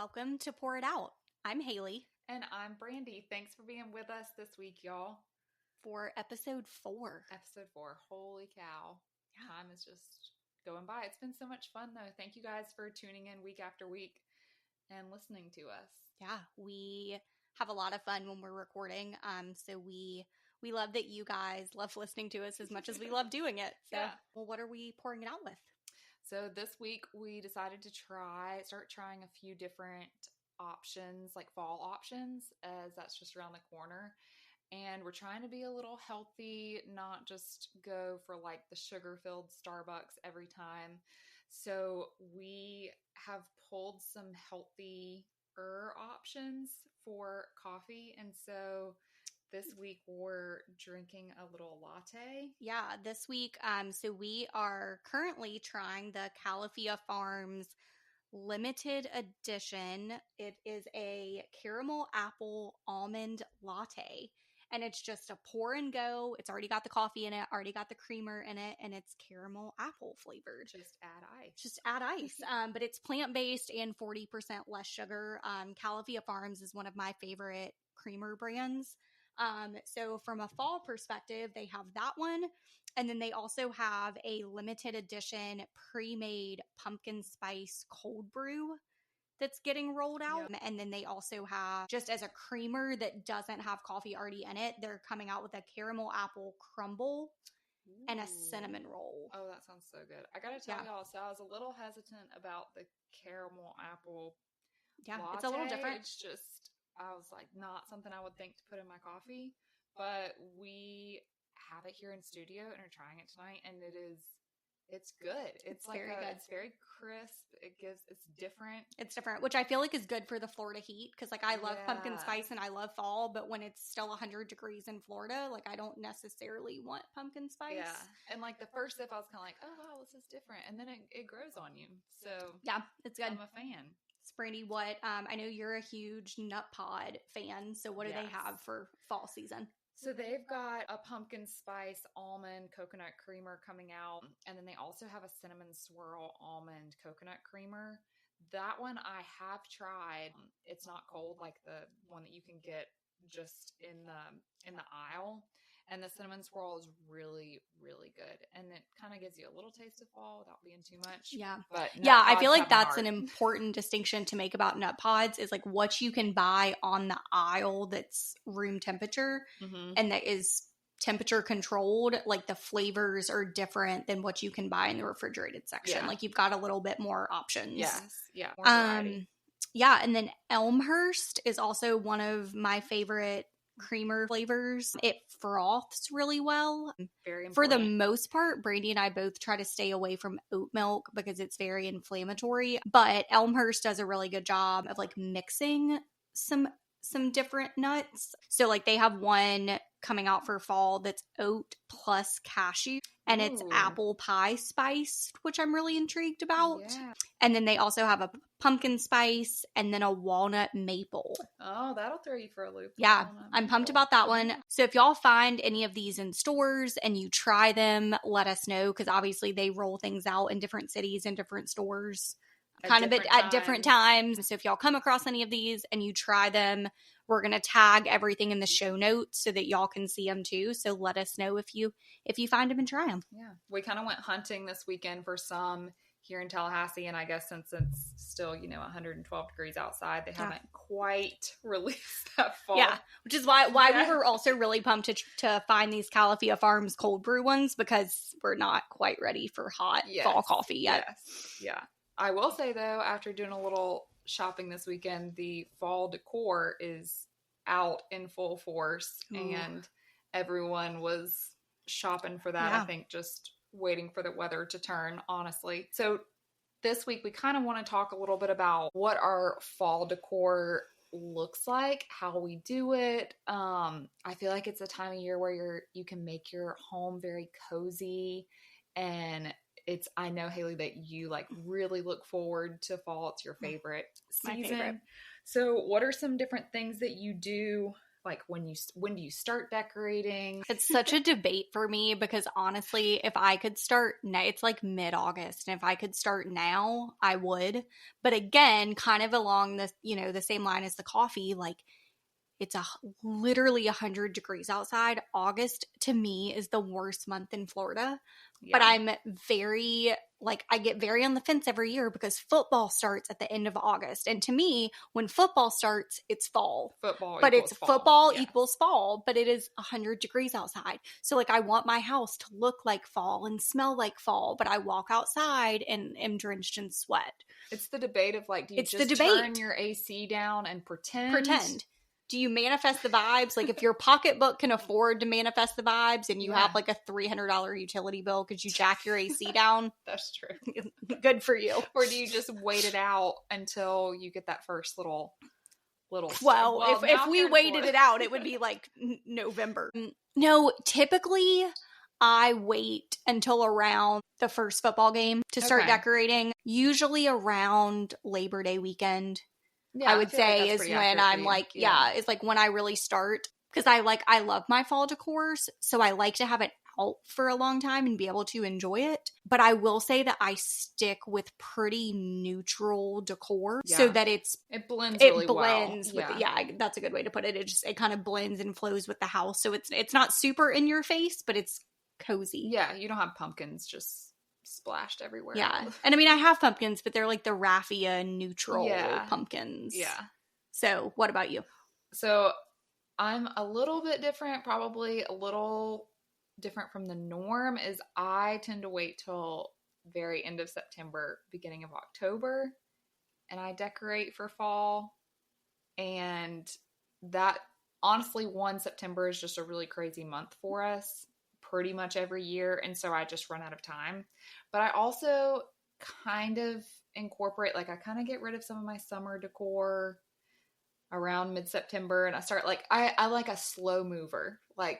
Welcome to Pour It Out. I'm Haley. And I'm Brandy. Thanks for being with us this week, y'all. For episode 4. Episode 4. Holy cow. Time is just going by. It's been so much fun, though. Thank you guys for tuning in week after week and listening to us. Yeah, we have a lot of fun when we're recording. So we love that you guys love listening to us as much as we love doing it. So, Well, what are we pouring it out with? So this week we decided to start trying a few different options, like fall options, as that's just around the corner. And we're trying to be a little healthy, not just go for like the sugar-filled Starbucks every time. So we have pulled some healthier options for coffee. And so this week we're drinking a little latte. Yeah, this week, so we are currently trying the Califia Farms limited edition. It is a caramel apple almond latte, and it's just a pour and go. It's already got the coffee in it, already got the creamer in it, and it's caramel apple flavored. Just add ice. But it's plant-based and 40% less sugar. Califia Farms is one of my favorite creamer brands. So from a fall perspective, they have that one. And then they also have a limited edition pre-made pumpkin spice cold brew that's getting rolled out. Yep. And then they also have, just as a creamer that doesn't have coffee already in it, they're coming out with a caramel apple crumble and a cinnamon roll. Oh, that sounds so good. I gotta tell y'all, so I was a little hesitant about the caramel apple latte. It's a little different. It's just, I was like, not something I would think to put in my coffee, but we have it here in studio and are trying it tonight, and it's good. It's like very good. It's very crisp. It's different. It's different, which I feel like is good for the Florida heat, because like I love pumpkin spice and I love fall, but when it's still 100 degrees in Florida, like I don't necessarily want pumpkin spice. Yeah, and like the first sip, I was kind of like, oh wow, this is different, and then it grows on you. So yeah, it's good. I'm a fan. Brandy, what? I know you're a huge nut pod fan, so what do they have for fall season? So they've got a pumpkin spice almond coconut creamer coming out, and then they also have a cinnamon swirl almond coconut creamer. That one I have tried. It's not cold like the one that you can get just in the aisle. And the cinnamon swirl is really, really good. And it kind of gives you a little taste of fall without being too much. Yeah. But I feel like that's an important distinction to make about nut pods, is like what you can buy on the aisle that's room temperature and that is temperature controlled. Like the flavors are different than what you can buy in the refrigerated section. Yeah. Like you've got a little bit more options. Yes. Yeah. More variety. Yeah. And then Elmhurst is also one of my favorite creamer flavors. It froths really well. Very important. For the most part, Brandy and I both try to stay away from oat milk because it's very inflammatory, but Elmhurst does a really good job of like mixing some different nuts. So like they have one coming out for fall that's oat plus cashew, and it's apple pie spiced, which I'm really intrigued about. Yeah. And then they also have a pumpkin spice and then a walnut maple. Oh, that'll throw you for a loop. Yeah, I'm pumped about that one. So if y'all find any of these in stores and you try them, let us know, because obviously they roll things out in different cities and different stores at different times. So if y'all come across any of these and you try them, we're going to tag everything in the show notes so that y'all can see them too. So let us know if you find them and try them. Yeah. We kind of went hunting this weekend for some here in Tallahassee, and I guess since it's still, 112 degrees outside, they haven't quite released that fall. Yeah, which is why we were also really pumped to find these Califia Farms cold brew ones, because we're not quite ready for hot fall coffee yet. Yes. Yeah. I will say, though, after doing a little shopping this weekend, the fall decor is out in full force, and everyone was shopping for that. I think just waiting for the weather to turn, honestly. So this week we kind of want to talk a little bit about what our fall decor looks like, how we do it. I feel like it's a time of year where you can make your home very cozy, and I know, Haley, that you like really look forward to fall. It's your favorite season. My favorite. So what are some different things that you do Like when do you start decorating? It's such a debate for me because honestly, if I could start now, it's like mid-August, and if I could start now, I would. But again, kind of along the, the same line as the coffee, like it's literally 100 degrees outside. August to me is the worst month in Florida. Yeah. But I'm very, I get very on the fence every year because football starts at the end of August. And to me, when football starts, it's fall. Football equals fall, but it is 100 degrees outside. So I want my house to look like fall and smell like fall, but I walk outside and am drenched in sweat. It's the debate of do you just turn your AC down and pretend? Do you manifest the vibes? If your pocketbook can afford to manifest the vibes and you have a $300 utility bill because you jack your AC down. That's true. Good for you. Or do you just wait it out until you get that first little well, if we waited it out, it would be November. No, typically I wait until around the first football game to start decorating, usually around Labor Day weekend. Yeah, I would say is when I'm it's when I really start, because I love my fall decors, so I like to have it out for a long time and be able to enjoy it. But I will say that I stick with pretty neutral decor so that it blends really well. That's a good way to put it. It kind of blends and flows with the house, so it's not super in your face, but it's cozy. Yeah, you don't have pumpkins just splashed everywhere. Yeah. And I mean, I have pumpkins, but they're the raffia neutral pumpkins. Yeah. So what about you? So I'm a little bit different, probably a little different from the norm, is I tend to wait till very end of September, beginning of October, and I decorate for fall. And that, honestly, September is just a really crazy month for us pretty much every year, and so I just run out of time. But I also kind of incorporate, I kind of get rid of some of my summer decor around mid-September, and I start I like a slow mover. I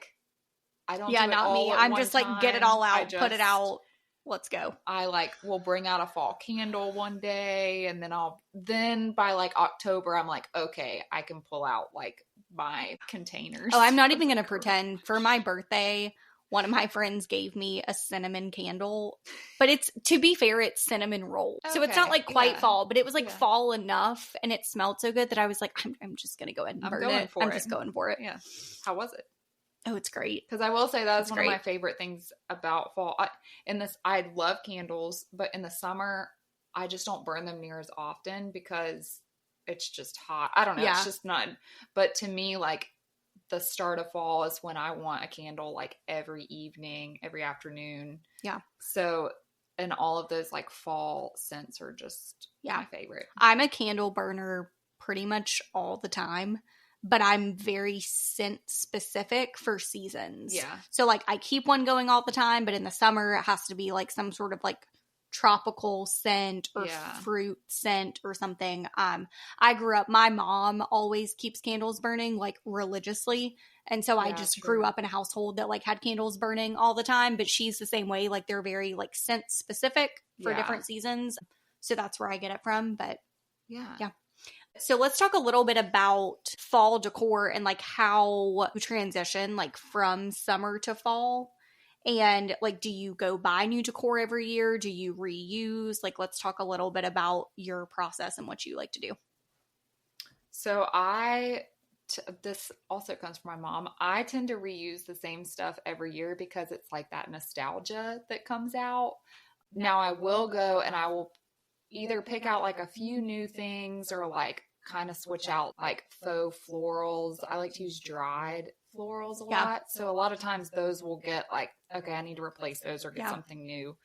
don't do it not all me. at I'm one just time. Get it all out, put it out, let's go. I will bring out a fall candle one day, and then by October I'm okay, I can pull out my containers. Oh, I'm not even gonna pretend. For my birthday, one of my friends gave me a cinnamon candle, but to be fair, it's cinnamon roll. Okay, so it's not quite fall, but it was fall enough, and it smelled so good that I was I'm just going to go ahead and burn it. I'm just going for it. Yeah. How was it? Oh, it's great. Because I will say that's one of my favorite things about fall. I love candles, but in the summer, I just don't burn them near as often because it's just hot. I don't know. Yeah. It's just not. But to me, the start of fall is when I want a candle every evening, every afternoon. Yeah. So, and all of those fall scents are just my favorite. I'm a candle burner pretty much all the time, but I'm very scent specific for seasons. Yeah. So I keep one going all the time, but in the summer it has to be some sort of tropical scent or fruit scent or something. I grew up, my mom always keeps candles burning religiously, and so I just grew up in a household that had candles burning all the time. But she's the same way, they're very scent specific for different seasons, so that's where I get it from. But yeah. So let's talk a little bit about fall decor and how you transition from summer to fall. And do you go buy new decor every year? Do you reuse? Let's talk a little bit about your process and what you like to do. So this also comes from my mom. I tend to reuse the same stuff every year because it's that nostalgia that comes out. Now I will go and I will either pick out a few new things or kind of switch out faux florals. I like to use dried florals a lot. So a lot of times those will get okay, I need to replace those or get something new.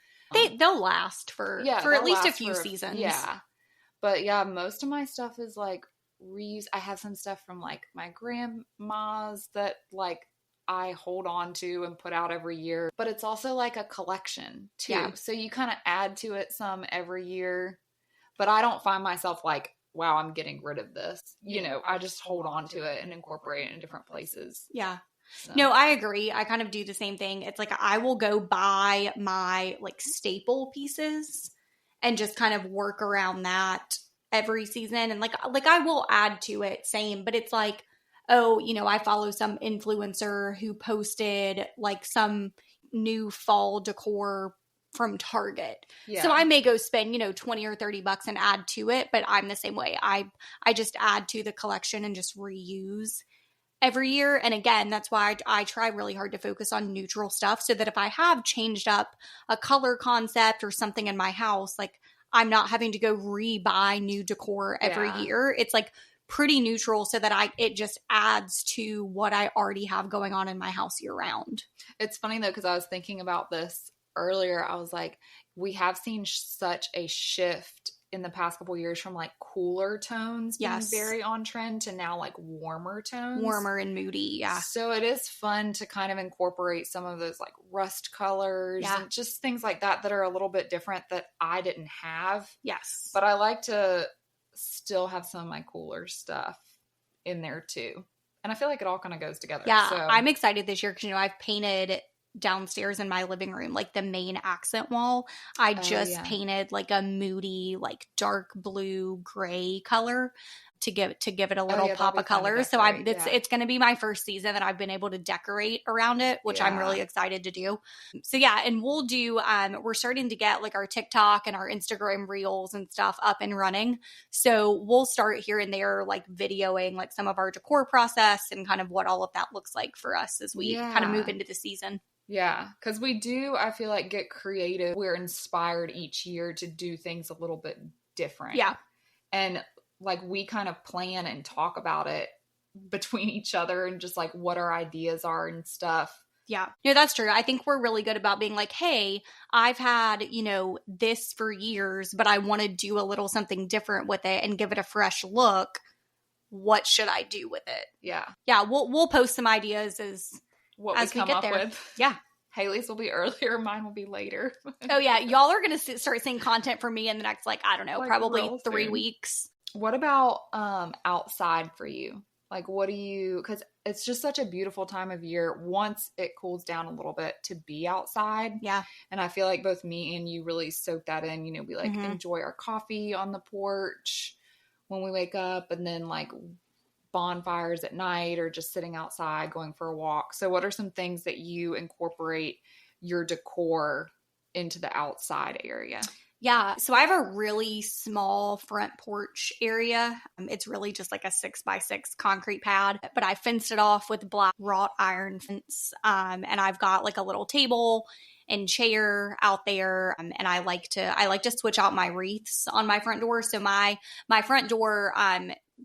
They'll last for at least a few seasons. Yeah. But most of my stuff is reuse. I have some stuff from my grandma's that I hold on to and put out every year. But it's also a collection too. Yeah. So you kind of add to it some every year. But I don't find myself wow, I'm getting rid of this. I just hold on to it and incorporate it in different places. Yeah. So. No, I agree. I kind of do the same thing. It's I will go buy my staple pieces and just kind of work around that every season. And I will add to it, same, but it's oh, I follow some influencer who posted like some new fall decor from Target. Yeah. So I may go spend, 20 or 30 bucks and add to it, but I'm the same way. I just add to the collection and just reuse every year. And again, that's why I try really hard to focus on neutral stuff so that if I have changed up a color concept or something in my house, like I'm not having to go re-buy new decor every year. It's like pretty neutral so that it just adds to what I already have going on in my house year round. It's funny though, because I was thinking about this earlier. I was like, we have seen such a shift in the past couple of years from like cooler tones being very on trend to now like warmer tones. Warmer and moody, yeah. So it is fun to kind of incorporate some of those like rust colors and just things like that are a little bit different that I didn't have. Yes. But I like to still have some of my cooler stuff in there too. And I feel like it all kind of goes together. Yeah, so. I'm excited this year because, I've painted downstairs in my living room, like the main accent wall. I just painted like a moody, like dark blue gray color to give it a little pop of color. So it's going to be my first season that I've been able to decorate around it, which I'm really excited to do. So yeah, and we'll do we're starting to get like our TikTok and our Instagram reels and stuff up and running. So we'll start here and there like videoing like some of our decor process and kind of what all of that looks like for us as we kind of move into the season. Yeah, because we do, I feel like, get creative. We're inspired each year to do things a little bit different. Yeah. And like we kind of plan and talk about it between each other and just like what our ideas are and stuff. Yeah. No, that's true. I think we're really good about being like, hey, I've had, this for years, but I want to do a little something different with it and give it a fresh look. What should I do with it? Yeah. Yeah. We'll post some ideas as we come up with. Yeah. Haley's will be earlier. Mine will be later. Oh yeah. Y'all are going to start seeing content from me in the next, like, I don't know, like probably 3 weeks. What about outside for you? Like, what do you, because it's just such a beautiful time of year once it cools down a little bit to be outside. Yeah. And I feel like both me and you really soak that in. We like enjoy our coffee on the porch when we wake up, and then like bonfires at night or just sitting outside going for a walk. So what are some things that you incorporate your decor into the outside area? Yeah, so I have a really small front porch area. It's really just like a 6x6 concrete pad, but I fenced it off with black wrought iron fence. And I've got like a little table and chair out there. And I like to switch out my wreaths on my front door. So my front door,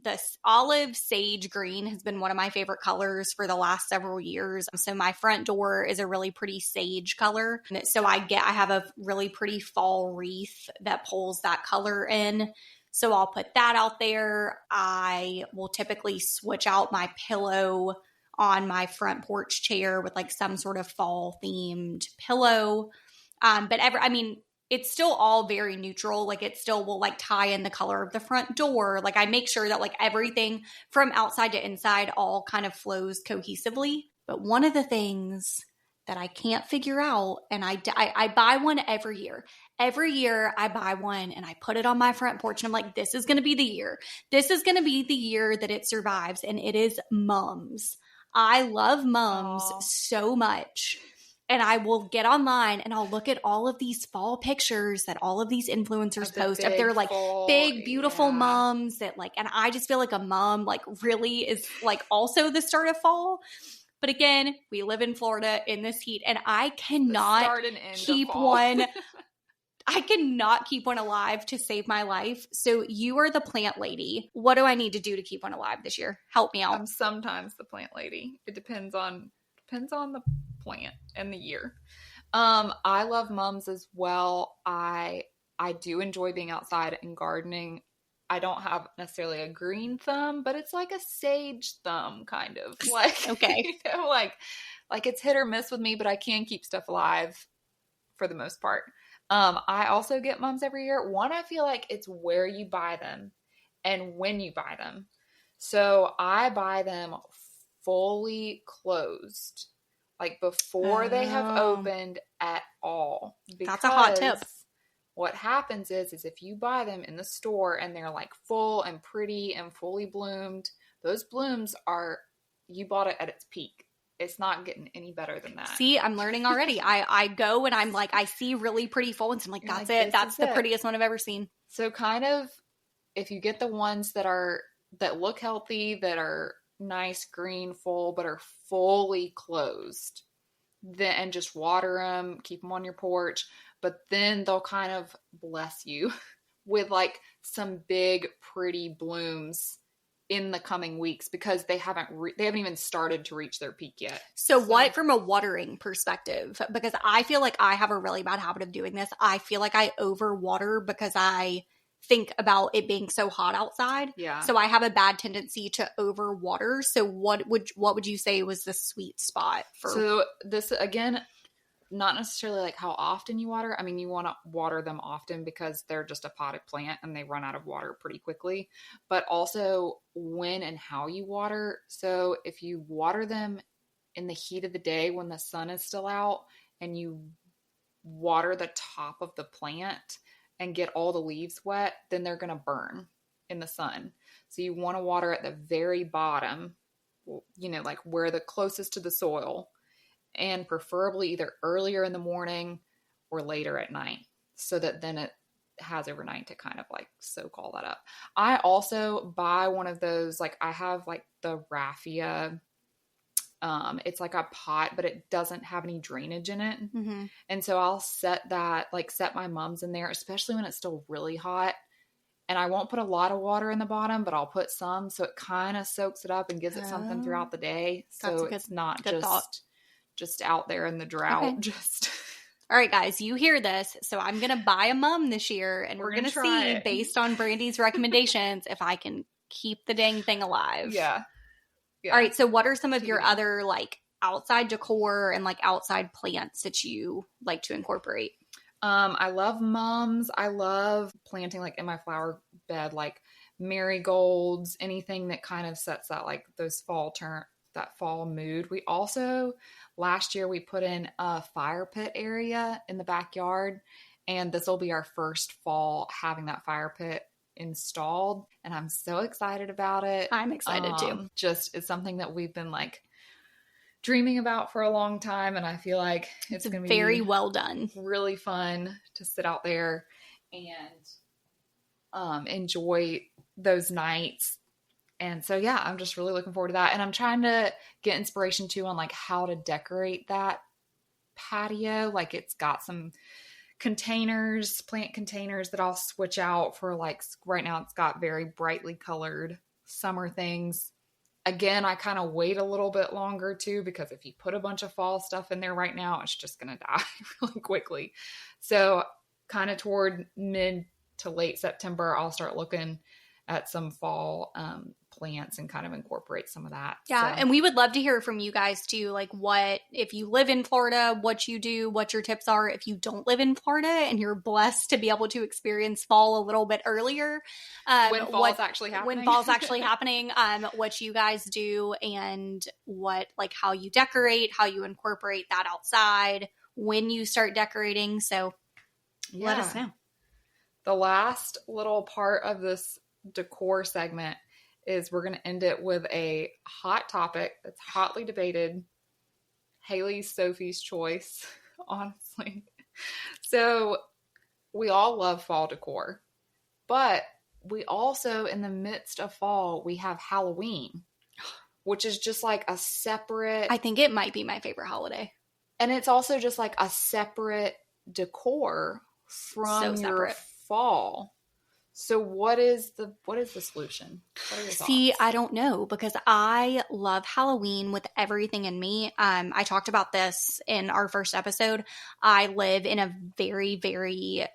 the olive sage green has been one of my favorite colors for the last several years. So my front door is a really pretty sage color. So I have a really pretty fall wreath that pulls that color in. So I'll put that out there. I will typically switch out my pillow on my front porch chair with like some sort of fall themed pillow. It's still all very neutral. Like it still will like tie in the color of the front door. Like I make sure that like everything from outside to inside all kind of flows cohesively. But one of the things that I can't figure out, and I buy one every year. Every year I buy one and I put it on my front porch and I'm like, this is going to be the year. This is going to be the year that it survives. And it is mums. I love mums so much. And I will get online and I'll look at all of these fall pictures that all of these influencers post of their like big, beautiful mums that like, and I just feel like a mum like really is like also the start of fall. But again, we live in Florida in this heat and I cannot keep one. I cannot keep one alive to save my life. So you are the plant lady. What do I need to do to keep one alive this year? Help me out. I'm sometimes the plant lady. It depends on the plant and the year. I love mums as well. I do enjoy being outside and gardening. I don't have necessarily a green thumb, but it's like a sage thumb kind of like okay. Like it's hit or miss with me, but I can keep stuff alive for the most part. I also get mums every year. One, I feel like it's where you buy them and when you buy them. So I buy them fully closed, like before they have opened at all. That's a hot tip. What happens is if you buy them in the store and they're like full and pretty and fully bloomed, those blooms are you bought it at its peak. It's not getting any better than that. See, I'm learning already. I go and I'm like, I see really pretty full ones. I'm like, that's it. That's the prettiest one I've ever seen. So kind of, if you get the ones that look healthy, that are nice, green, full, but are fully closed, then and just water them, keep them on your porch, but then they'll kind of bless you with like some big, pretty blooms in the coming weeks because they haven't even started to reach their peak yet. So what from a watering perspective? Because I feel like I have a really bad habit of doing this. I feel like I overwater because I think about it being so hot outside. Yeah. So I have a bad tendency to overwater. So what would you say was the sweet spot for? So this, again, not necessarily like how often you water. I mean, you want to water them often because they're just a potted plant and they run out of water pretty quickly, but also when and how you water. So if you water them in the heat of the day when the sun is still out and you water the top of the plant and get all the leaves wet, then they're going to burn in the sun. So you want to water at the very bottom, like where the closest to the soil, and preferably either earlier in the morning or later at night so that then it has overnight to kind of like soak all that up. I also buy one of those, like I have like the raffia. It's like a pot, but it doesn't have any drainage in it. Mm-hmm. And so I'll set my mums in there, especially when it's still really hot. And I won't put a lot of water in the bottom, but I'll put some so it kind of soaks it up and gives it something throughout the day. So it's not just out there in the drought. Okay. All right, guys, you hear this. So I'm going to buy a mum this year and we're going to see based on Brandy's recommendations if I can keep the dang thing alive. Yeah. All right. So what are some of your other like outside decor and like outside plants that you like to incorporate? I love mums. I love planting like in my flower bed, like marigolds, anything that kind of sets that like those that fall mood. We also, last year we put in a fire pit area in the backyard, and this will be our first fall having that fire pit installed, and I'm so excited about it. I'm excited too. It's something that we've been like dreaming about for a long time, and I feel like it's going to be very well done. Really fun to sit out there and enjoy those nights. And so, yeah, I'm just really looking forward to that. And I'm trying to get inspiration too on like how to decorate that patio. Like it's got some plant containers that I'll switch out for like, right now it's got very brightly colored summer things. Again, I kind of wait a little bit longer too, because if you put a bunch of fall stuff in there right now, it's just going to die really quickly. So kind of toward mid to late September, I'll start looking at some fall plants and kind of incorporate some of that. Yeah. So. And we would love to hear from you guys too. Like what, if you live in Florida, what you do, what your tips are. If you don't live in Florida and you're blessed to be able to experience fall a little bit earlier. When fall's actually happening, what you guys do and what, like how you decorate, how you incorporate that outside, when you start decorating. So let us know. The last little part of this decor segment is we're going to end it with a hot topic that's hotly debated. Haley's Sophie's choice, honestly. So we all love fall decor, but we also, in the midst of fall, we have Halloween, which is just like a separate... I think it might be my favorite holiday. And it's also just like a separate decor from your fall. So what is the solution? What are your thoughts? See, I don't know because I love Halloween with everything in me. I talked about this in our first episode. I live in a very, very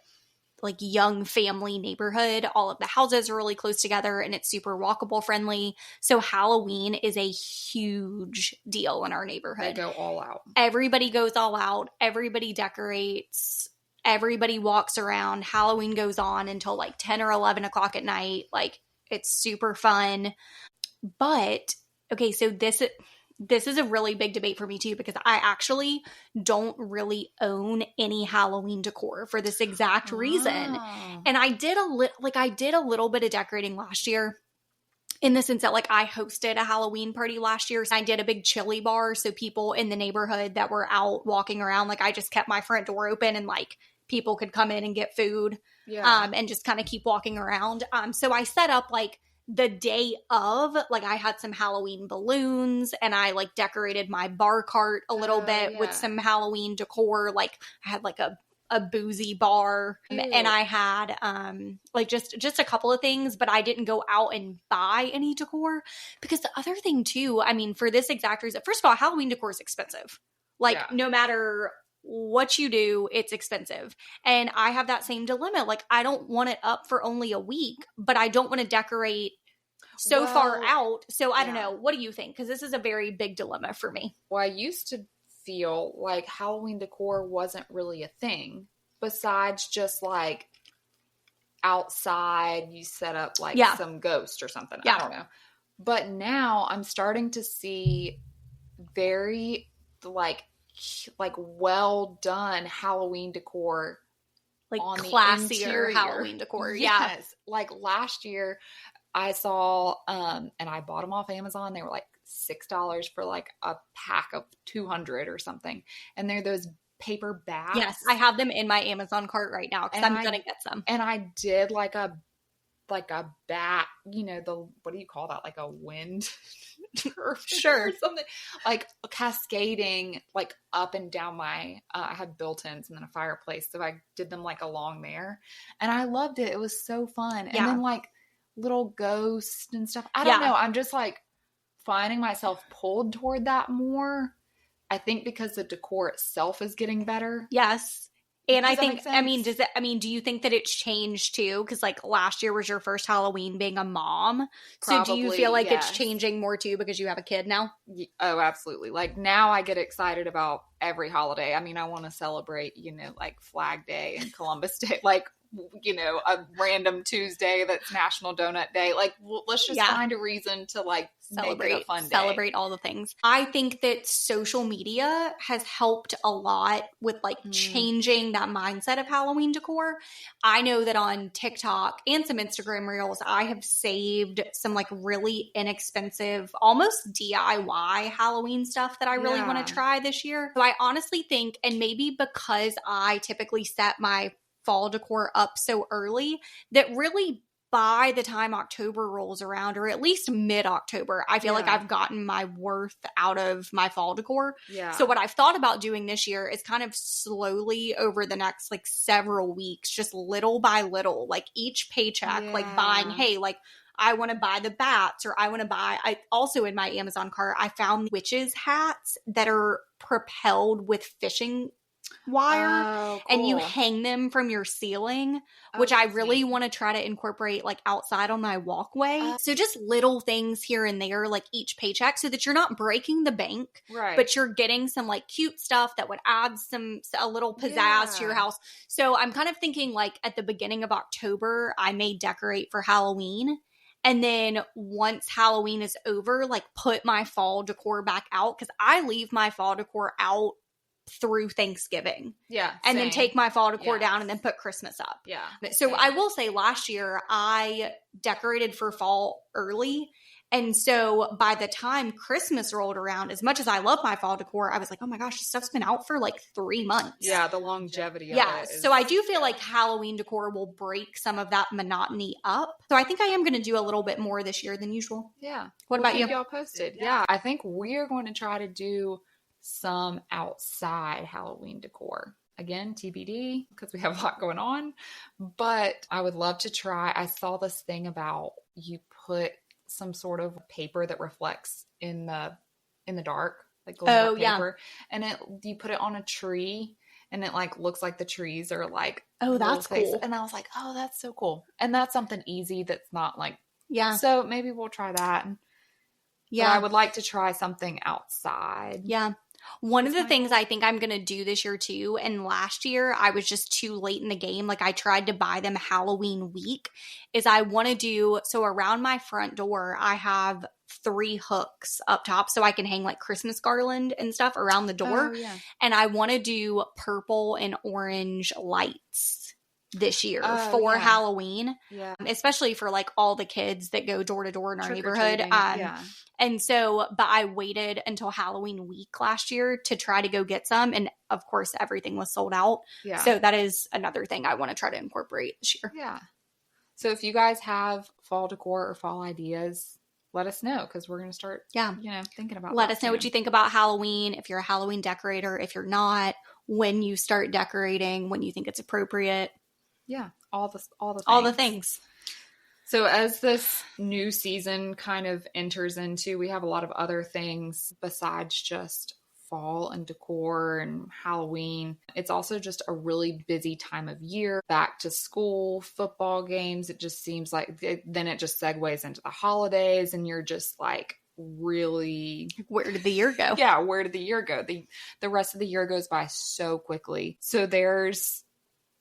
like young family neighborhood. All of the houses are really close together and it's super walkable friendly. So Halloween is a huge deal in our neighborhood. They go all out. Everybody goes all out. Everybody decorates. Everybody walks around. Halloween goes on until like 10 or 11 o'clock at night. Like it's super fun. But okay, so this is a really big debate for me too, because I actually don't really own any Halloween decor for this exact reason. And I did a little bit of decorating last year. in the sense that like I hosted a Halloween party last year. So I did a big chili bar. So people in the neighborhood that were out walking around, like I just kept my front door open and like people could come in and get food and just kind of keep walking around. So I set up like the day of, like I had some Halloween balloons and I like decorated my bar cart a little bit with some Halloween decor. Like I had like a boozy bar. Ew. And I had like just a couple of things, but I didn't go out and buy any decor because the other thing too, I mean, for this exact reason, first of all, Halloween decor is expensive. Like no matter what you do, it's expensive. And I have that same dilemma. Like I don't want it up for only a week, but I don't want to decorate so far out. So I don't know. What do you think? Because this is a very big dilemma for me. Well, I used to feel like Halloween decor wasn't really a thing besides just like outside you set up like some ghost or something. I don't know. But now I'm starting to see very like well done Halloween decor, like on classier Halloween decor. Yes. Like last year I saw and I bought them off Amazon. They were like $6 for like a pack of 200 or something. And they're those paper bags. Yes, I have them in my Amazon cart right now because I'm gonna get some. And I did like a bat, you know, what do you call that? Like a wind sure or something, like cascading like up and down my I had built-ins and then a fireplace, so I did them like along there and I loved it. It was so fun. And then like little ghosts and stuff. I don't know, I'm just like finding myself pulled toward that more. I think because the decor itself is getting better. Yes. And I think, do you think that it's changed too? Because like last year was your first Halloween being a mom. So do you feel like it's changing more too because you have a kid now? Oh, absolutely. Like now I get excited about every holiday. I mean, I want to celebrate, you know, like Flag Day and Columbus Day, like, you know, a random Tuesday that's National Donut Day. Like, let's just find a reason to like make it a fun day. Celebrate all the things. I think that social media has helped a lot with like changing that mindset of Halloween decor. I know that on TikTok and some Instagram reels, I have saved some like really inexpensive, almost DIY Halloween stuff that I really want to try this year. So I honestly think, and maybe because I typically set my fall decor up so early, that really by the time October rolls around, or at least mid-October, I feel like I've gotten my worth out of my fall decor. Yeah. So what I've thought about doing this year is kind of slowly over the next like several weeks, just little by little, like each paycheck, like buying, hey, like I want to buy the bats, or I want to buy, I also in my Amazon cart, I found witches hats that are propelled with fishing wire and you hang them from your ceiling, which I really want to try to incorporate like outside on my walkway. So just little things here and there, like each paycheck, so that you're not breaking the bank, but you're getting some like cute stuff that would add a little pizzazz to your house. So I'm kind of thinking like at the beginning of October, I may decorate for Halloween. And then once Halloween is over, like put my fall decor back out, because I leave my fall decor out through Thanksgiving. Yeah. And then take my fall decor down and then put Christmas up. Yeah. So I will say last year I decorated for fall early. And so by the time Christmas rolled around, as much as I love my fall decor, I was like, oh my gosh, this stuff's been out for like 3 months. Yeah, the longevity of it. So I do feel like Halloween decor will break some of that monotony up. So I think I am going to do a little bit more this year than usual. Yeah. What about you? Y'all posted. Yeah. I think we're going to try to do some outside Halloween decor. Again, TBD, because we have a lot going on. But I would love to try. I saw this thing about you put some sort of paper that reflects in the dark, like glow paper, and you put it on a tree, and it like looks like the trees are like that's cool. And I was like, oh, that's so cool. And that's something easy that's not like So maybe we'll try that. Yeah, but I would like to try something outside. Yeah. One of the things I think I'm going to do this year too, and last year I was just too late in the game, like I tried to buy them Halloween week, is I want to do, so around my front door, I have 3 hooks up top so I can hang like Christmas garland and stuff around the door. And I want to do purple and orange lights this year Oh, for yeah. Halloween, Yeah. especially for like all the kids that go door to door in our neighborhood. Yeah. And so, but I waited until Halloween week last year to try to go get some. And of course, everything was sold out. Yeah. So that is another thing I want to try to incorporate this year. Yeah. So if you guys have fall decor or fall ideas, let us know because we're going to start, thinking about Let that us know what you think about Halloween. If you're a Halloween decorator, if you're not, when you start decorating, when you think it's appropriate. Yeah. All the things. All the things. So as this new season kind of enters into, we have a lot of other things besides just fall and decor and Halloween. It's also just a really busy time of year. Back to school, football games. It just seems like then it just segues into the holidays and you're just like really, where did the year go? Yeah, where did the year go? The rest of the year goes by so quickly. So there's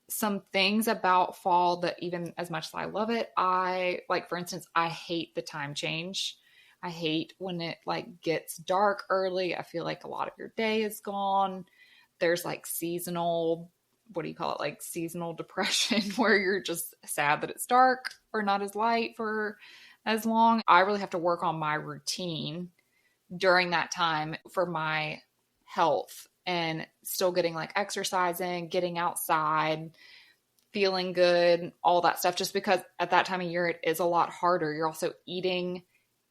some things about fall that even as much as I love it, for instance, I hate the time change. I hate when it like gets dark early. I feel like a lot of your day is gone. There's like seasonal, what do you call it? Like seasonal depression where you're just sad that it's dark or not as light for as long. I really have to work on my routine during that time for my health and still getting like exercising, getting outside, feeling good, all that stuff. Just because at that time of year, it is a lot harder. You're also eating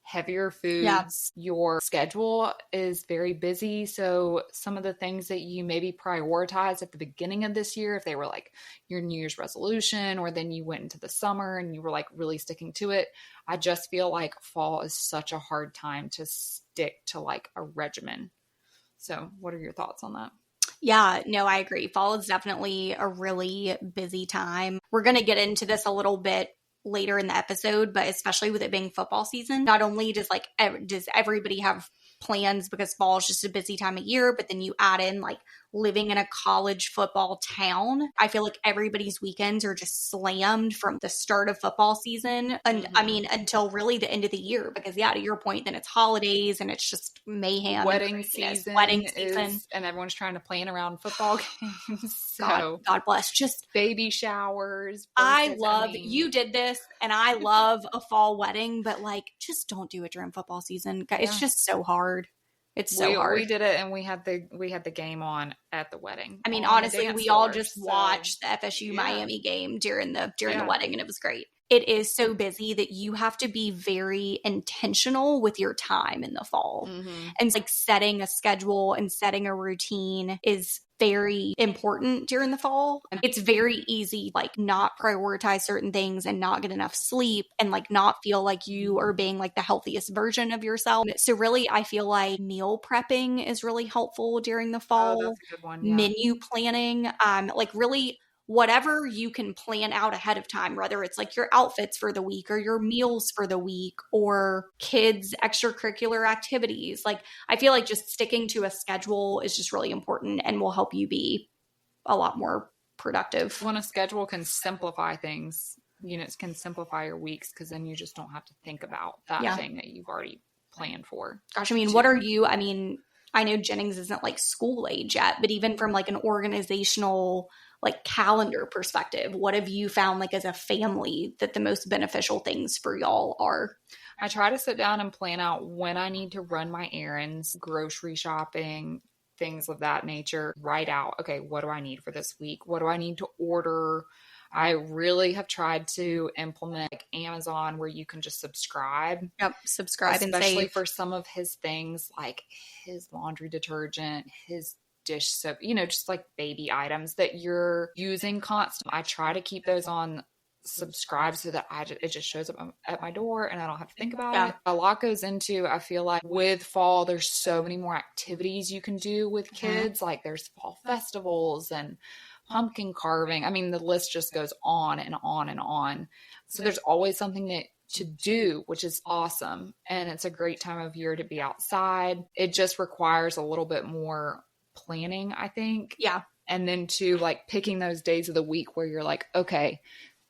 heavier foods. Yeah. Your schedule is very busy. So some of the things that you maybe prioritized at the beginning of this year, if they were like your New Year's resolution, or then you went into the summer and you were like really sticking to it, I just feel like fall is such a hard time to stick to like a regimen. So what are your thoughts on that? Yeah, no, I agree. Fall is definitely a really busy time. We're going to get into this a little bit later in the episode, but especially with it being football season, not only does everybody have plans because fall is just a busy time of year, but then you add in like living in a college football town. I feel like everybody's weekends are just slammed from the start of football season. And I mean, until really the end of the year, because to your point, then it's holidays and it's just mayhem. Wedding season. And everyone's trying to plan around football games. So God bless. Just baby showers. You did this and I love a fall wedding, but like, just don't do it during football season. It's just so hard. It's so hard. We did it, and we had the game on at the wedding. I mean, honestly, we all just watched the FSU Miami game during the wedding, and it was great. It is so busy that you have to be very intentional with your time in the fall. Mm-hmm. And like setting a schedule and setting a routine is very important during the fall. It's very easy, like not prioritize certain things and not get enough sleep and like not feel like you are being like the healthiest version of yourself. So really, I feel like meal prepping is really helpful during the fall. Oh, that's a good one. Yeah. Menu planning, like really whatever you can plan out ahead of time, whether it's like your outfits for the week or your meals for the week or kids' extracurricular activities. Like, I feel like just sticking to a schedule is just really important and will help you be a lot more productive. When a schedule can simplify things, it can simplify your weeks because then you just don't have to think about that thing that you've already planned for. Gosh, I mean, what are you? I mean, I know Jennings isn't like school age yet, but even from like an organizational like calendar perspective, what have you found like as a family that the most beneficial things for y'all are? I try to sit down and plan out when I need to run my errands, grocery shopping, things of that nature. Write out, okay, what do I need for this week? What do I need to order? I really have tried to implement like Amazon where you can just subscribe. Yep, subscribe and save. Especially for some of his things like his laundry detergent, his dish soap, just like baby items that you're using constantly. I try to keep those on subscribe so that it just shows up at my door and I don't have to think about it. A lot goes into, I feel like with fall, there's so many more activities you can do with kids. Like there's fall festivals and pumpkin carving. I mean, the list just goes on and on and on. So there's always something to do, which is awesome. And it's a great time of year to be outside. It just requires a little bit more planning, I think. Yeah. And then to like picking those days of the week where you're like, okay,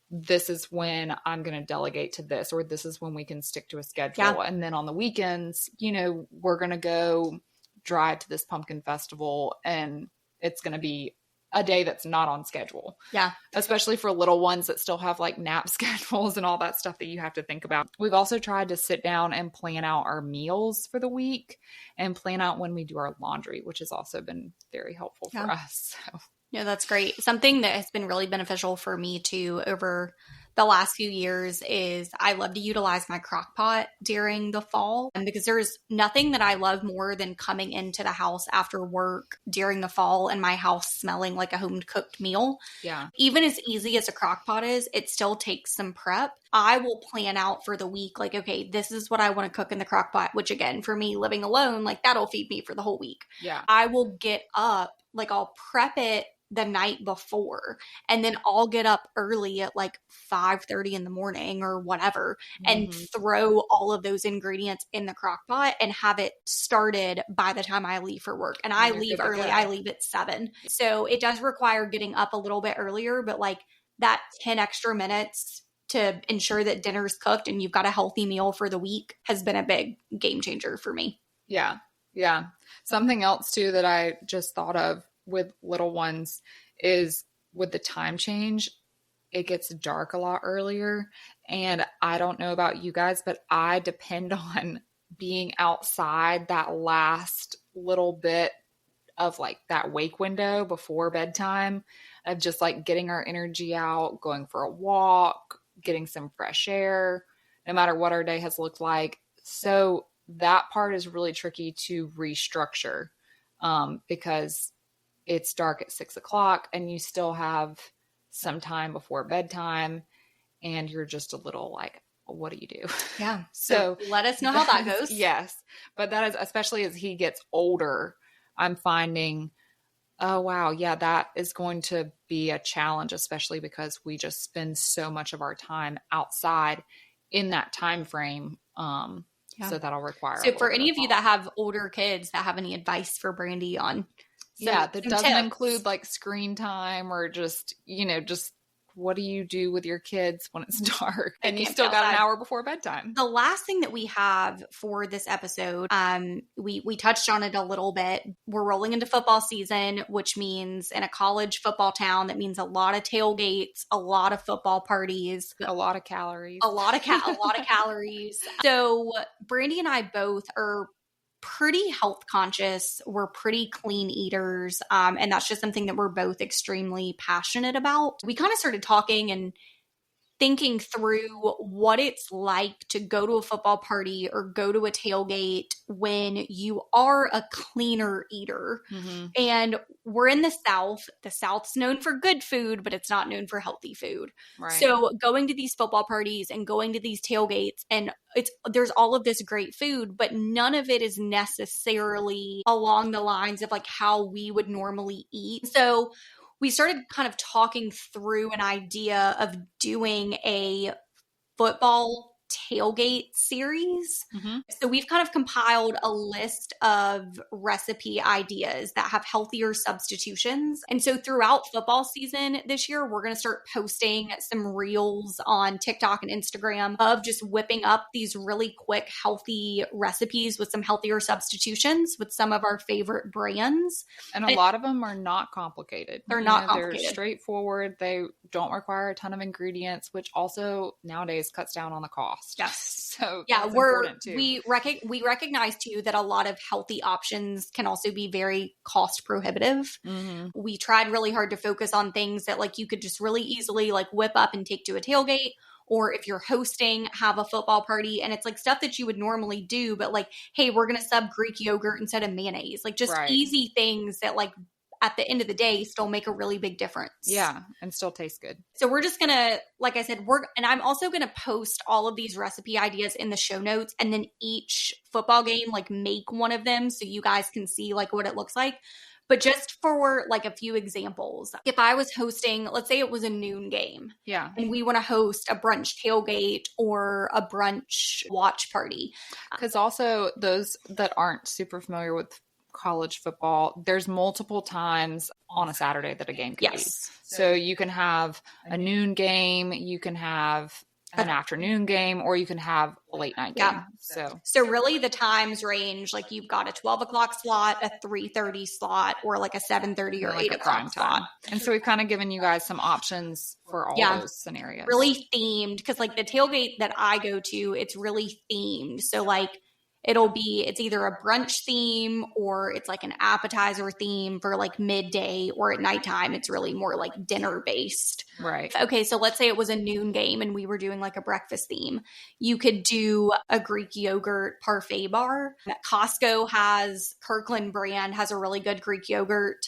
this is when I'm going to delegate to this, or this is when we can stick to a schedule. Yeah. And then on the weekends, we're going to go drive to this pumpkin festival and it's going to be a day that's not on schedule. Yeah. Especially for little ones that still have like nap schedules and all that stuff that you have to think about. We've also tried to sit down and plan out our meals for the week and plan out when we do our laundry, which has also been very helpful for us. So. Yeah, that's great. Something that has been really beneficial for me too over the last few years is I love to utilize my crock pot during the fall. And because there's nothing that I love more than coming into the house after work during the fall and my house smelling like a home cooked meal. Yeah. Even as easy as a crock pot is, it still takes some prep. I will plan out for the week, like, okay, this is what I want to cook in the crock pot, which again, for me living alone, like that'll feed me for the whole week. Yeah. I will get up, like I'll prep it the night before, and then I'll get up early at like 5:30 in the morning or whatever and throw all of those ingredients in the crock pot and have it started by the time I leave for work. And I leave early. I leave at 7. So it does require getting up a little bit earlier, but like that 10 extra minutes to ensure that dinner's cooked and you've got a healthy meal for the week has been a big game changer for me. Yeah. Yeah. Something else too that I just thought of with little ones is with the time change, it gets dark a lot earlier. And I don't know about you guys, but I depend on being outside that last little bit of like that wake window before bedtime, of just like getting our energy out, going for a walk, getting some fresh air, no matter what our day has looked like. So that part is really tricky to restructure because it's dark at 6 o'clock and you still have some time before bedtime and you're just a little like, what do you do? Yeah. So let us know how that goes. Yes. But that is, especially as he gets older, I'm finding, oh, wow. Yeah, that is going to be a challenge, especially because we just spend so much of our time outside in that time frame. So that'll require. So for any of you that have older kids that have any advice for Brandy on that doesn't include like screen time or just, just what do you do with your kids when it's dark and you still got an hour before bedtime? The last thing that we have for this episode, we touched on it a little bit. We're rolling into football season, which means in a college football town, that means a lot of tailgates, a lot of football parties, a lot of calories, a lot of calories. So Brandy and I both are pretty health conscious. We're pretty clean eaters. And that's just something that we're both extremely passionate about. We kind of started talking and thinking through what it's like to go to a football party or go to a tailgate when you are a cleaner eater. Mm-hmm. And we're in the South. The South's known for good food, but it's not known for healthy food. Right. So going to these football parties and going to these tailgates, and there's all of this great food, but none of it is necessarily along the lines of like how we would normally eat. So we started kind of talking through an idea of doing a football tailgate series. Mm-hmm. So we've kind of compiled a list of recipe ideas that have healthier substitutions. And so throughout football season this year, we're going to start posting some reels on TikTok and Instagram of just whipping up these really quick, healthy recipes with some healthier substitutions with some of our favorite brands. And a lot of them are not complicated. They're not complicated. They're straightforward. They don't require a ton of ingredients, which also nowadays cuts down on the cost. Yes. So yeah, we recognize too that a lot of healthy options can also be very cost prohibitive. Mm-hmm. We tried really hard to focus on things that like you could just really easily like whip up and take to a tailgate, or if you're hosting, have a football party, and it's like stuff that you would normally do, but like, hey, we're going to sub Greek yogurt instead of mayonnaise, like just easy things that like at the end of the day still make a really big difference. Yeah, and still taste good. So we're just gonna, like I said, and I'm also gonna post all of these recipe ideas in the show notes, and then each football game, like make one of them so you guys can see like what it looks like. But just for like a few examples, if I was hosting, let's say it was a noon game. Yeah. And we want to host a brunch tailgate or a brunch watch party. Because also those that aren't super familiar with college football, there's multiple times on a Saturday that a game can be. So you can have a noon game, you can have an afternoon game, or you can have a late night game. So really the times range, like you've got a 12 o'clock slot, a 3:30 slot, or like a 7:30 or like 8 o'clock slot. And so we've kind of given you guys some options for all those scenarios. Really themed, because like the tailgate that I go to, it's really themed. So like it's either a brunch theme or it's like an appetizer theme for like midday, or at nighttime it's really more like dinner based. Right. Okay, so let's say it was a noon game and we were doing like a breakfast theme. You could do a Greek yogurt parfait bar. Kirkland brand has a really good Greek yogurt.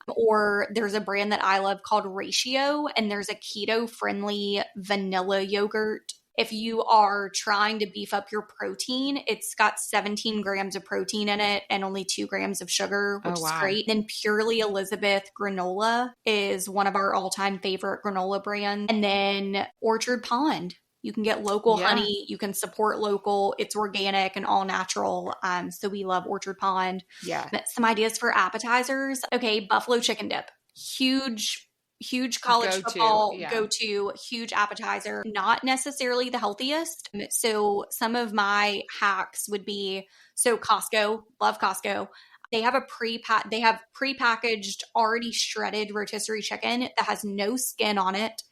Or there's a brand that I love called Ratio, and there's a keto friendly vanilla yogurt. If you are trying to beef up your protein, it's got 17 grams of protein in it and only 2 grams of sugar, which is great. Then Purely Elizabeth granola is one of our all-time favorite granola brands. And then Orchard Pond. You can get local honey. You can support local. It's organic and all natural. So we love Orchard Pond. Yeah. Some ideas for appetizers. Okay, buffalo chicken dip. Huge college football go-to, huge appetizer. Not necessarily the healthiest. So some of my hacks would be, Costco, love Costco. They have prepackaged, already shredded rotisserie chicken that has no skin on it.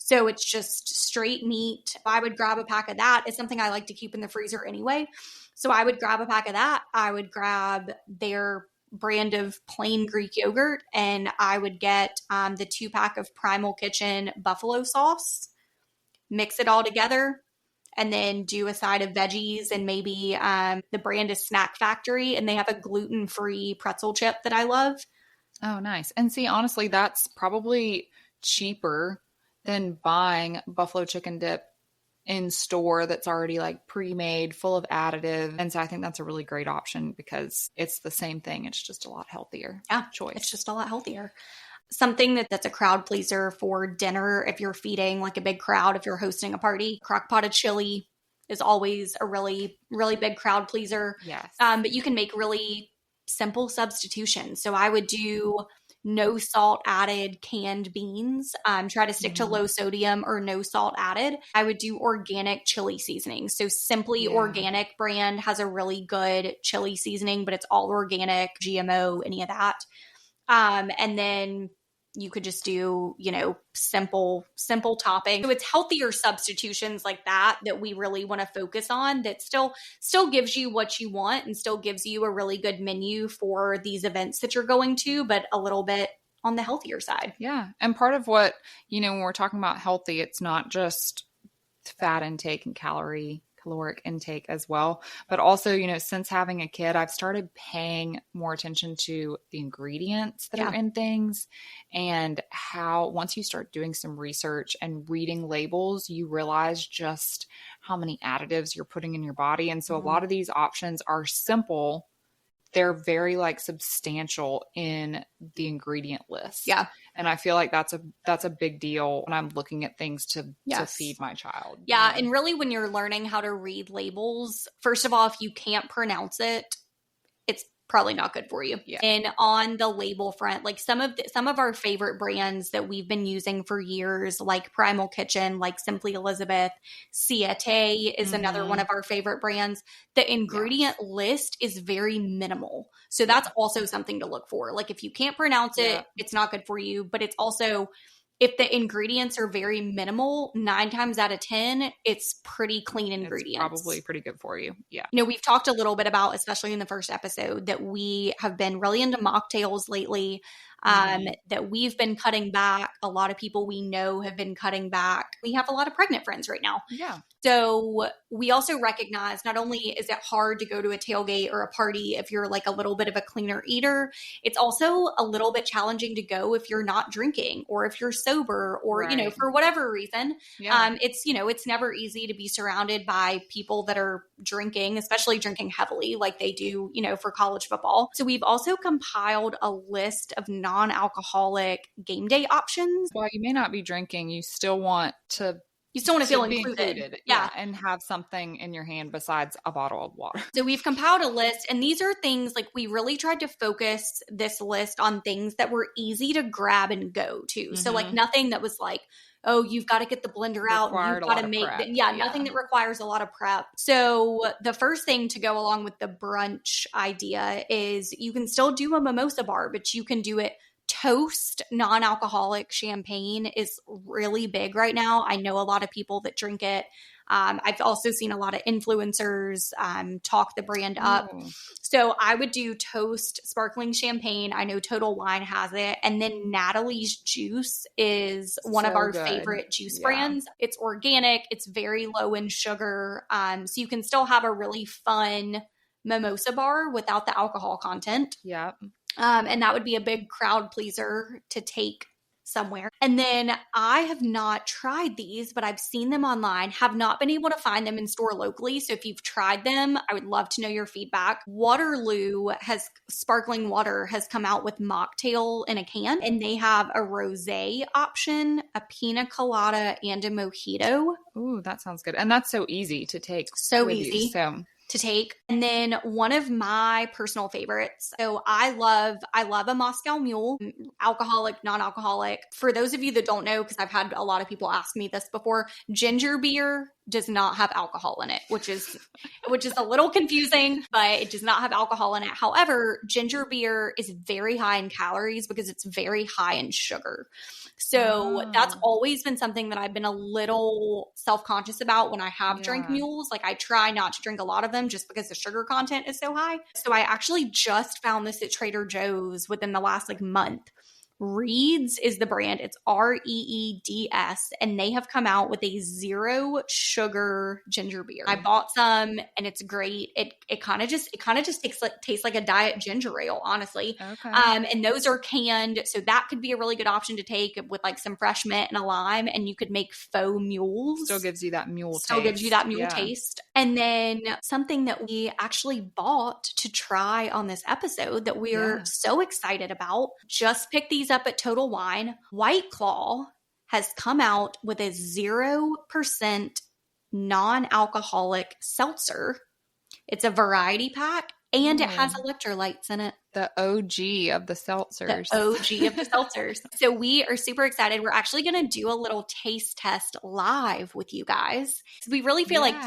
So it's just straight meat. I would grab a pack of that. It's something I like to keep in the freezer anyway. So I would grab a pack of that. I would grab their brand of plain Greek yogurt, and I would get the 2-pack of Primal Kitchen buffalo sauce, mix it all together, and then do a side of veggies. And maybe the brand is Snack Factory, and they have a gluten-free pretzel chip that I love. Oh, nice. And see, honestly, that's probably cheaper than buying buffalo chicken dip in store that's already like pre-made, full of additive. And so I think that's a really great option because it's the same thing. It's just a lot healthier. Choice. It's just a lot healthier. Something that's a crowd pleaser for dinner, if you're feeding like a big crowd, if you're hosting a party, crock-potted chili is always a really, really big crowd pleaser. Yes. But you can make really simple substitutions. So I would do no salt added canned beans. Try to stick to low sodium or no salt added. I would do organic chili seasoning. So Simply Organic brand has a really good chili seasoning, but it's all organic, GMO, any of that. And then you could just do, simple topping. So it's healthier substitutions like that we really want to focus on, that still gives you what you want and still gives you a really good menu for these events that you're going to, but a little bit on the healthier side. Yeah. And part of what, when we're talking about healthy, it's not just fat intake and caloric intake as well, but also, since having a kid, I've started paying more attention to the ingredients that are in things, and how once you start doing some research and reading labels, you realize just how many additives you're putting in your body. And so a lot of these options are simple. They're very substantial in the ingredient list. Yeah. And I feel like that's a big deal when I'm looking at things to feed my child. Yeah. And really, when you're learning how to read labels, first of all, if you can't pronounce it, it's probably not good for you. Yeah. And on the label front, like some of our favorite brands that we've been using for years, like Primal Kitchen, like Simply Elizabeth, Siete is another one of our favorite brands. The ingredient list is very minimal. So that's also something to look for. Like if you can't pronounce it, it's not good for you, but it's also, if the ingredients are very minimal, 9 times out of 10, it's pretty clean ingredients. It's probably pretty good for you. Yeah. We've talked a little bit about, especially in the first episode, that we have been really into mocktails lately, that we've been cutting back. A lot of people we know have been cutting back. We have a lot of pregnant friends right now. Yeah. So we also recognize not only is it hard to go to a tailgate or a party if you're like a little bit of a cleaner eater, it's also a little bit challenging to go if you're not drinking or if you're sober or, for whatever reason. Yeah. It's never easy to be surrounded by people that are drinking, especially drinking heavily like they do, for college football. So we've also compiled a list of non-alcoholic game day options. While you may not be drinking, you still want to feel included. Yeah. And have something in your hand besides a bottle of water. So we've compiled a list, and these are things like we really tried to focus this list on things that were easy to grab and go to. So like nothing that was like oh, you've got to get the blender out. And you've got to make, nothing that requires a lot of prep. So the first thing to go along with the brunch idea is you can still do a mimosa bar, but you can do it toast. Non-alcoholic champagne is really big right now. I know a lot of people that drink it. I've also seen a lot of influencers talk the brand up. Ooh. So I would do toast sparkling champagne. I know Total Wine has it. And then Natalie's Juice is one of our favorite juice brands. It's organic. It's very low in sugar. So you can still have a really fun mimosa bar without the alcohol content. Yeah. And that would be a big crowd pleaser to take somewhere. And then I have not tried these, but I've seen them online, have not been able to find them in store locally. So if you've tried them, I would love to know your feedback. Sparkling water has come out with mocktail in a can, and they have a rosé option, a pina colada, and a mojito. Ooh, that sounds good. And that's so easy to take. So easy. To take. And then one of my personal favorites. So I love a Moscow Mule, alcoholic, non-alcoholic. For those of you that don't know, because I've had a lot of people ask me this before, ginger beer does not have alcohol in it, which is a little confusing, but it does not have alcohol in it. However, ginger beer is very high in calories because it's very high in sugar. So that's always been something that I've been a little self-conscious about when I have drank mules. Like I try not to drink a lot of them just because the sugar content is so high. So I actually just found this at Trader Joe's within the last month. Reed's is the brand. It's Reeds, and they have come out with a 0 sugar ginger beer. I bought some, and it's great. It kind of just tastes like a diet ginger ale, honestly. Okay. And those are canned, so that could be a really good option to take with some fresh mint and a lime, and you could make faux mules. Still gives you that mule taste. And then something that we actually bought to try on this episode that we're so excited about. Just picked these up at Total Wine. White Claw has come out with a 0% non-alcoholic seltzer. It's a variety pack, and it has electrolytes in it. The OG of the seltzers. So we are super excited. We're actually going to do a little taste test live with you guys. So we really feel like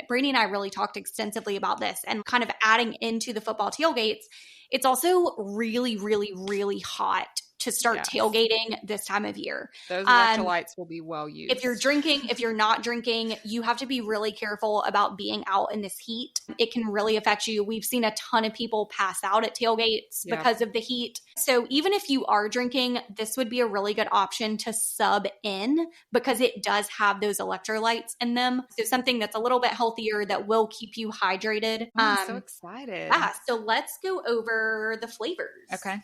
Brady and I really talked extensively about this, and kind of adding into the football tailgates. It's also really, really, really hot to start tailgating this time of year. Those electrolytes will be well used. If you're drinking, if you're not drinking, you have to be really careful about being out in this heat. It can really affect you. We've seen a ton of people pass out at tailgates because of the heat. So even if you are drinking, this would be a really good option to sub in because it does have those electrolytes in them. So something that's a little bit healthier that will keep you hydrated. I'm so excited. Yeah, so let's go over the flavors. Okay.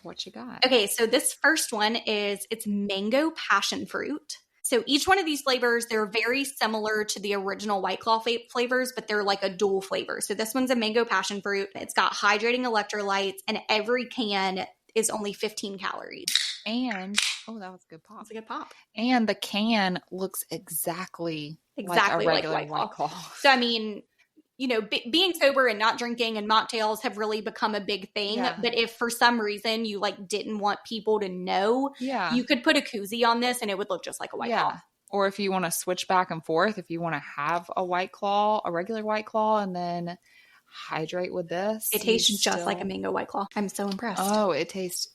What you got? Okay, so this first one it's mango passion fruit. So each one of these flavors, they're very similar to the original White Claw flavors, but they're like a dual flavor. So this one's a mango passion fruit. It's got hydrating electrolytes, and every can is only 15 calories. And, that was a good pop. That's a good pop. And the can looks exactly like a regular White Claw. So, I mean, being sober and not drinking and mocktails have really become a big thing. Yeah. But if for some reason you didn't want people to know, you could put a koozie on this and it would look just like a White Claw. Or if you want to switch back and forth, if you want to have a White Claw, a regular White Claw, and then hydrate with this. It tastes just like a mango White Claw. I'm so impressed. Oh, it tastes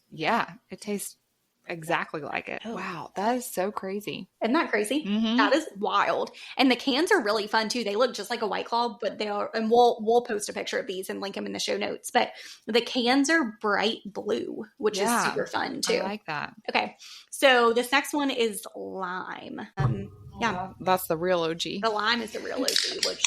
exactly like it. Oh. Wow, that is so crazy. Isn't that crazy? Mm-hmm. That is wild. And the cans are really fun too. They look just like a White Claw, but they are, and we'll post a picture of these and link them in the show notes. But the cans are bright blue, which is super fun too. I like that. Okay, so this next one is lime. That's the real OG. The lime is the real OG, which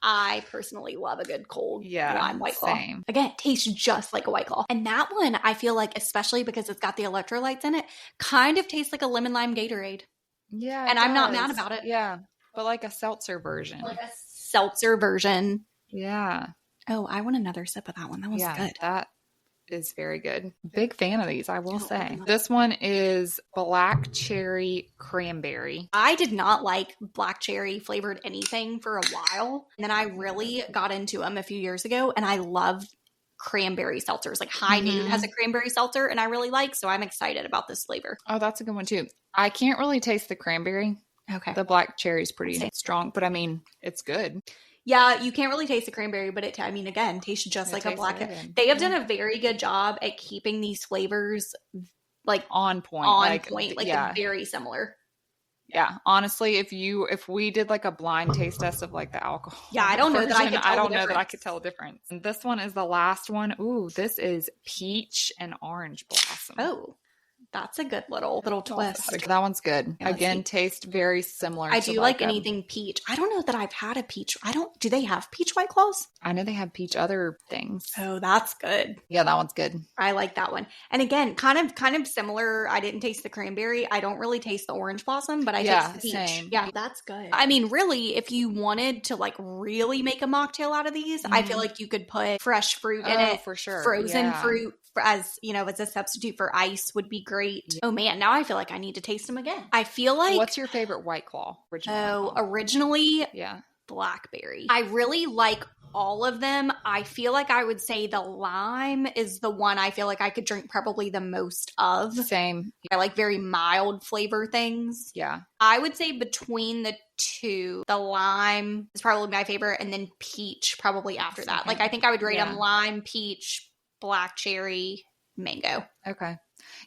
I personally love a good cold lime White Claw. Same. Again, it tastes just like a White Claw. And that one, I feel like, especially because it's got the electrolytes in it, kind of tastes like a lemon lime Gatorade. Yeah. And I'm not mad about it. Yeah. But like a seltzer version. Yeah. Oh, I want another sip of that one. That was good. That is very good. Big fan of these, I will say. This one is black cherry cranberry. I did not like black cherry flavored anything for a while. And then I really got into them a few years ago, and I love cranberry seltzers. Like High Noon has a cranberry seltzer and I really like, so I'm excited about this flavor. Oh, that's a good one too. I can't really taste the cranberry. Okay. The black cherry is pretty strong, but I mean, it's good. Yeah, you can't really taste the cranberry, but it, I mean, again, tastes just like a black. They have done a very good job at keeping these flavors like on point. Like yeah. very similar. Yeah, honestly, if we did like a blind taste test of like the alcohol, I don't know that I could. I don't know that I could tell a difference. And this one is the last one. Ooh, this is peach and orange blossom. Oh, that's a good little twist. That one's good. Yeah, again, taste very similar. I do like anything peach. I don't know that I've had a peach. Do they have peach White Claws? I know they have peach other things. Oh, that's good. Yeah, that one's good. I like that one. And again, kind of similar. I didn't taste the cranberry. I don't really taste the orange blossom, but I taste the peach. Same. Yeah, that's good. I mean, really, if you wanted to like really make a mocktail out of these, I feel like you could put fresh fruit in it. For sure. Frozen fruit as a substitute for ice would be great. Yeah. Oh man, now I feel like I need to taste them again. I feel like. What's your favorite White Claw? Originally, blackberry. I really like all of them. I feel like I would say the lime is the one I feel like I could drink probably the most of. Same. I like very mild flavor things. Yeah. I would say between the two, the lime is probably my favorite, and then peach probably after that. Like I think I would rate them lime, peach, black cherry, mango. Okay.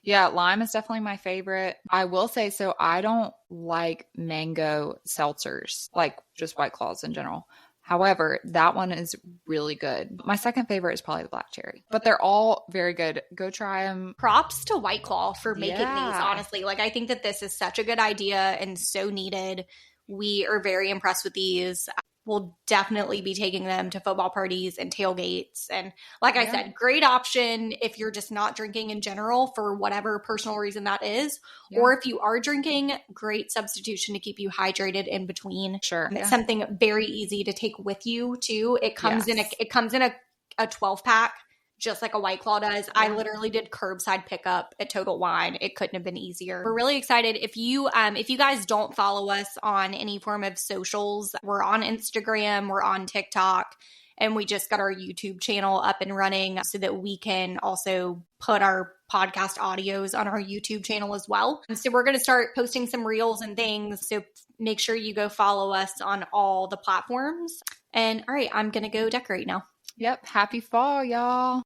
Yeah, lime is definitely my favorite. I will say, so I don't like mango seltzers, like just White Claws in general. However, that one is really good. My second favorite is probably the black cherry, but they're all very good. Go try them. Props to White Claw for making these, honestly. Like, I think that this is such a good idea and so needed. We are very impressed with these. We'll definitely be taking them to football parties and tailgates. And like I said, great option if you're just not drinking in general for whatever personal reason that is. Yeah. Or if you are drinking, great substitution to keep you hydrated in between. Sure. It's something very easy to take with you too. It comes in a 12 pack. Just like a White Claw does. Yeah. I literally did curbside pickup at Total Wine. It couldn't have been easier. We're really excited. If you guys don't follow us on any form of socials, we're on Instagram, we're on TikTok, and we just got our YouTube channel up and running so that we can also put our podcast audios on our YouTube channel as well. And so we're going to start posting some reels and things. So make sure you go follow us on all the platforms. And all right, I'm going to go decorate now. Yep. Happy fall, y'all.